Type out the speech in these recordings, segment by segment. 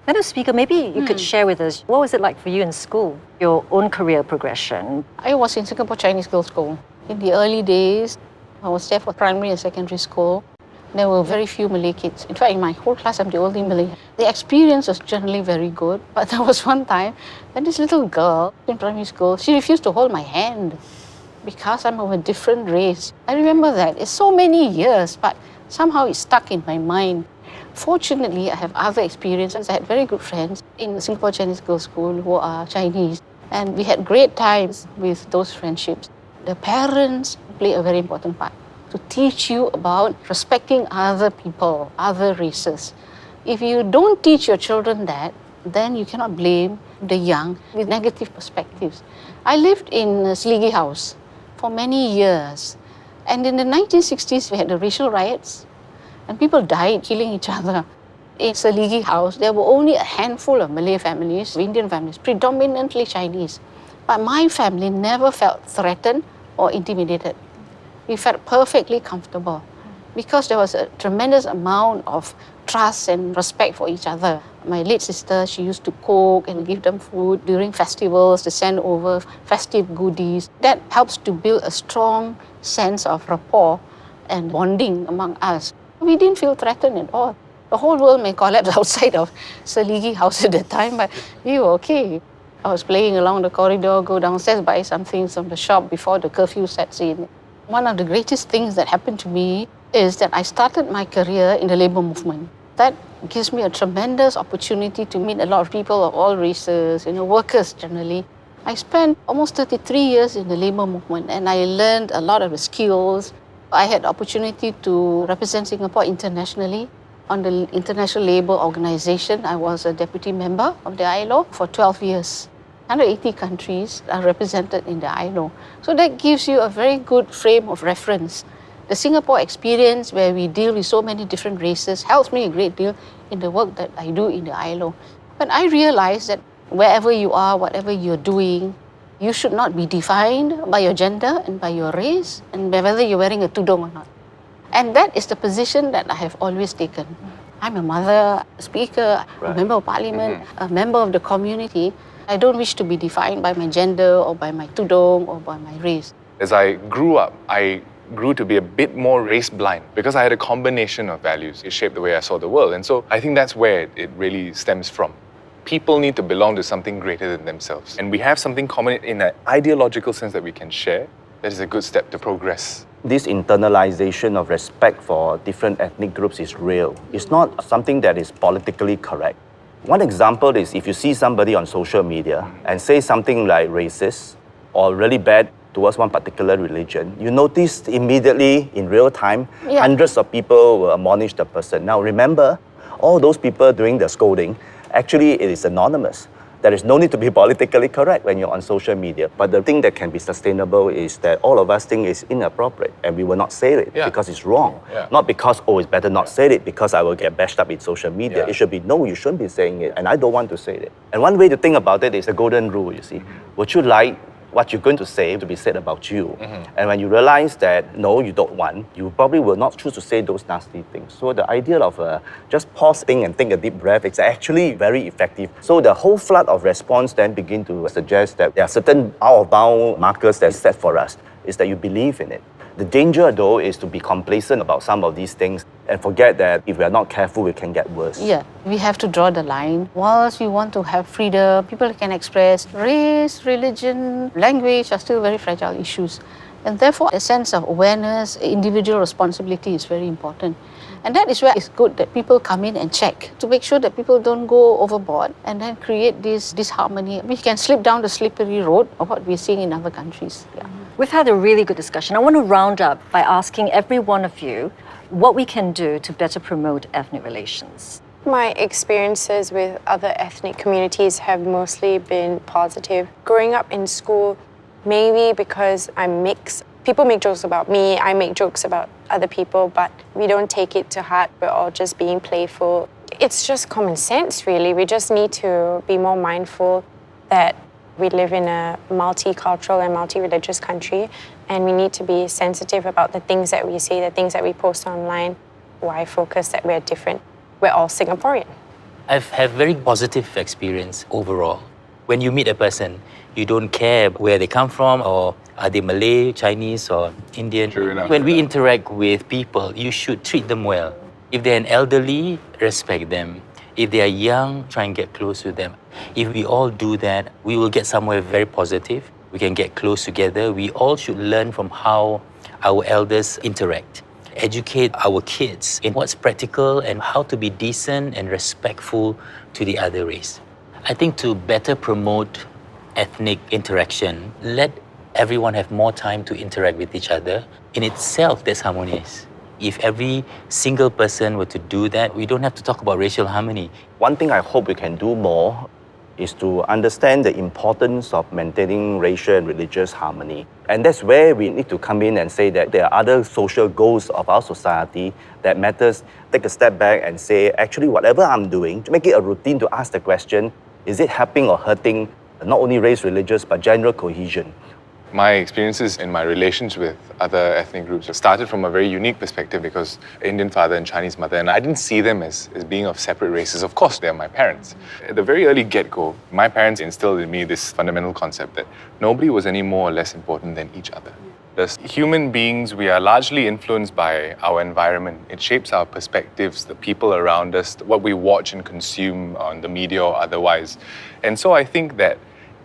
Madam Speaker, maybe you could share with us, what was it like for you in school, your own career progression? I was in Singapore Chinese Girls' School. In the early days, I was there for primary and secondary school. There were very few Malay kids. In fact, in my whole class, I'm the only Malay. The experience was generally very good, but there was one time when this little girl in primary school, she refused to hold my hand because I'm of a different race. I remember that. It's so many years, but somehow it stuck in my mind. Fortunately, I have other experiences. I had very good friends in the Singapore Chinese Girls' School who are Chinese, and we had great times with those friendships. The parents play a very important part to teach you about respecting other people, other races. If you don't teach your children that, then you cannot blame the young with negative perspectives. I lived in a Seligi house for many years, and in the 1960s, we had the racial riots, and people died killing each other. In Seligi house, there were only a handful of Malay families, Indian families, predominantly Chinese. But my family never felt threatened or intimidated. We felt perfectly comfortable because there was a tremendous amount of trust and respect for each other. My late sister, she used to cook and give them food during festivals to send over festive goodies. That helps to build a strong sense of rapport and bonding among us. We didn't feel threatened at all. The whole world may collapse outside of Seligi house at the time, but we were okay. I was playing along the corridor, go downstairs, buy some things from the shop before the curfew sets in. One of the greatest things that happened to me is that I started my career in the labour movement. That gives me a tremendous opportunity to meet a lot of people of all races, workers generally. I spent almost 33 years in the labour movement, and I learned a lot of the skills. I had the opportunity to represent Singapore internationally on the International Labour Organization. I was a deputy member of the ILO for 12 years. 180 countries are represented in the ILO. So that gives you a very good frame of reference. The Singapore experience, where we deal with so many different races, helps me a great deal in the work that I do in the ILO. But I realize that wherever you are, whatever you're doing, you should not be defined by your gender and by your race and by whether you're wearing a tudung or not. And that is the position that I have always taken. I'm a mother, a speaker, a member of parliament, a member of the community. I don't wish to be defined by my gender or by my tudung or by my race. As I grew up, I grew to be a bit more race blind because I had a combination of values. It shaped the way I saw the world. And so I think that's where it really stems from. People need to belong to something greater than themselves. And we have something common in an ideological sense that we can share. That is a good step to progress. This internalization of respect for different ethnic groups is real. It's not something that is politically correct. One example is if you see somebody on social media and say something like racist or really bad towards one particular religion, you notice immediately in real time, hundreds of people will admonish the person. Now remember, all those people doing the scolding, actually it is anonymous. There is no need to be politically correct when you're on social media. But the thing that can be sustainable is that all of us think it's inappropriate and we will not say it because it's wrong. Not because, it's better not say it because I will get bashed up in social media. It should be, no, you shouldn't be saying it and I don't want to say it. And one way to think about it is the golden rule, you see. Would you like what you're going to say to be said about you? And when you realize that, no, you don't want, you probably will not choose to say those nasty things. So the idea of just pausing and take a deep breath is actually very effective. So the whole flood of response then begin to suggest that there are certain out-of-bound markers that's set for us, is that you believe in it. The danger, though, is to be complacent about some of these things and forget that if we are not careful, it can get worse. Yeah, we have to draw the line. Whilst we want to have freedom, people can express race, religion, language are still very fragile issues. And therefore, a sense of awareness, individual responsibility is very important. And that is where it's good that people come in and check to make sure that people don't go overboard and then create this disharmony. We can slip down the slippery road of what we're seeing in other countries. We've had a really good discussion. I want to round up by asking every one of you what we can do to better promote ethnic relations. My experiences with other ethnic communities have mostly been positive. Growing up in school, maybe because I'm mixed, people make jokes about me, I make jokes about other people, but we don't take it to heart. We're all just being playful. It's just common sense, really. We just need to be more mindful that we live in a multicultural and multi-religious country, and we need to be sensitive about the things that we say, the things that we post online. Why focus that we're different? We're all Singaporean. I've had very positive experience overall. When you meet a person, you don't care where they come from or are they Malay, Chinese or Indian. True enough. When we interact with people, you should treat them well. If they're an elderly, respect them. If they are young, try and get close to them. If we all do that, we will get somewhere very positive. We can get close together. We all should learn from how our elders interact. Educate our kids in what's practical and how to be decent and respectful to the other race. I think to better promote ethnic interaction, let everyone have more time to interact with each other. In itself, that's harmonious. If every single person were to do that, we don't have to talk about racial harmony. One thing I hope we can do more is to understand the importance of maintaining racial and religious harmony. And that's where we need to come in and say that there are other social goals of our society that matters. Take a step back and say, actually, whatever I'm doing, to make it a routine to ask the question, is it helping or hurting not only race, religious, but general cohesion? My experiences in my relations with other ethnic groups started from a very unique perspective because Indian father and Chinese mother, and I didn't see them as being of separate races. Of course, they're my parents. At the very early get-go, my parents instilled in me this fundamental concept that nobody was any more or less important than each other. As human beings, we are largely influenced by our environment. It shapes our perspectives, the people around us, what we watch and consume on the media or otherwise. And so I think that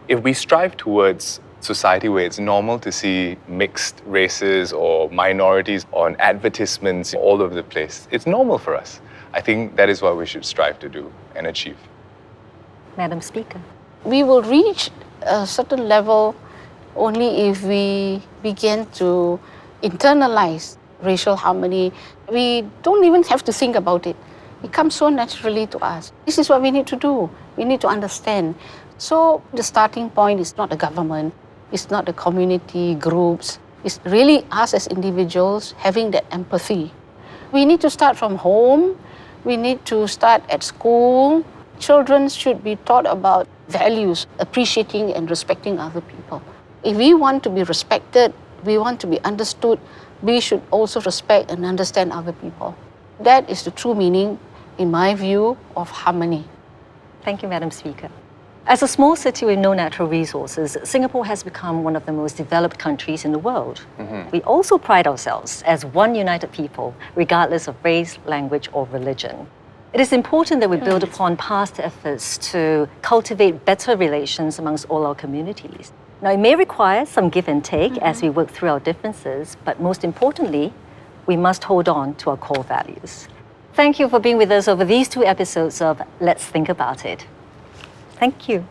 if we strive towards society where it's normal to see mixed races or minorities on advertisements all over the place, it's normal for us. I think that is what we should strive to do and achieve. Madam Speaker. We will reach a certain level only if we begin to internalize racial harmony. We don't even have to think about it. It comes so naturally to us. This is what we need to do. We need to understand. So the starting point is not the government, it's not the community groups, it's really us as individuals having that empathy. We need to start from home, we need to start at school. Children should be taught about values, appreciating and respecting other people. If we want to be respected, we want to be understood, we should also respect and understand other people. That is the true meaning, in my view, of harmony. Thank you, Madam Speaker. As a small city with no natural resources, Singapore has become one of the most developed countries in the world. We also pride ourselves as one united people, regardless of race, language, or religion. It is important that we build upon past efforts to cultivate better relations amongst all our communities. Now, it may require some give and take as we work through our differences, but most importantly, we must hold on to our core values. Thank you for being with us over these 2 episodes of Let's Think About It. Thank you.